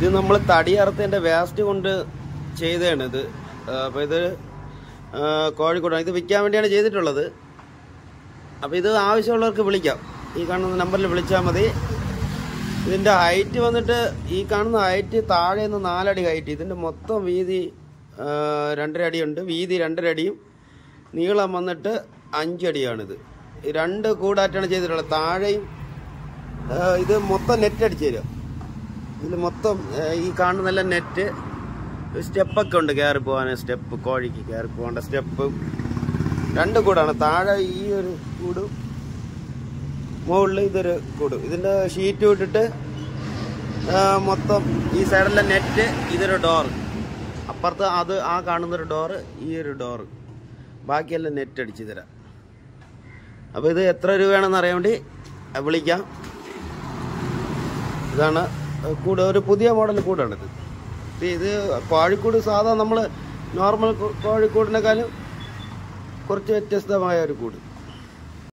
ഇത് നമ്മൾ തടി അറുത്തതിൻ്റെ വേസ്റ്റ് കൊണ്ട് ചെയ്തതാണ് ഇത്. അപ്പോൾ ഇത് കോഴിക്കോടാണ്. ഇത് വിൽക്കാൻ വേണ്ടിയാണ് ചെയ്തിട്ടുള്ളത്. അപ്പോൾ ഇത് ആവശ്യമുള്ളവർക്ക് വിളിക്കാം. ഈ കാണുന്ന നമ്പറിൽ വിളിച്ചാൽ മതി. ഇതിൻ്റെ ഹൈറ്റ് വന്നിട്ട് ഈ കാണുന്ന ഹൈറ്റ് താഴെ നിന്ന് 4 അടി ഹൈറ്റ്. ഇതിൻ്റെ മൊത്തം വീതി 2.5 അടിയുണ്ട്. വീതി 2.5 അടിയും നീളം വന്നിട്ട് 5 അടിയാണിത്. 2 കൂടായിട്ടാണ് ചെയ്തിട്ടുള്ളത്. താഴെയും ഇത് മൊത്തം നെറ്റ് അടിച്ചു തരും. ഇതിൽ മൊത്തം ഈ കാണുന്നല്ല നെറ്റ്. സ്റ്റെപ്പൊക്കെ ഉണ്ട് കയറി പോകാൻ. സ്റ്റെപ്പ്, കോഴിക്ക് കയറി പോകേണ്ട സ്റ്റെപ്പ്. 2 കൂടാണ്. താഴെ ഈ ഒരു കൂടും മുകളിൽ ഇതൊരു കൂടും. ഇതിൻ്റെ ഷീറ്റ് ഇട്ടിട്ട് മൊത്തം ഈ സൈഡിലെ നെറ്റ്. ഇതൊരു ഡോറ്. അപ്പുറത്ത് അത് ആ കാണുന്നൊരു ഡോറ്, ഈ ഒരു ഡോറ്. ബാക്കിയെല്ലാം നെറ്റ് അടിച്ച് തരാം. അപ്പോൾ ഇത് എത്ര രൂപയാണെന്ന് അറിയാൻ വേണ്ടി വിളിക്കാം. ഇതാണ് കൂട്. ഒരു പുതിയ മോഡൽ കൂടാണിത്. ഇത് കോഴിക്കൂട് സാധാ നമ്മൾ നോർമൽ കോഴിക്കൂടിനേക്കാളും കുറച്ച് വ്യത്യസ്തമായ ഒരു കൂട്.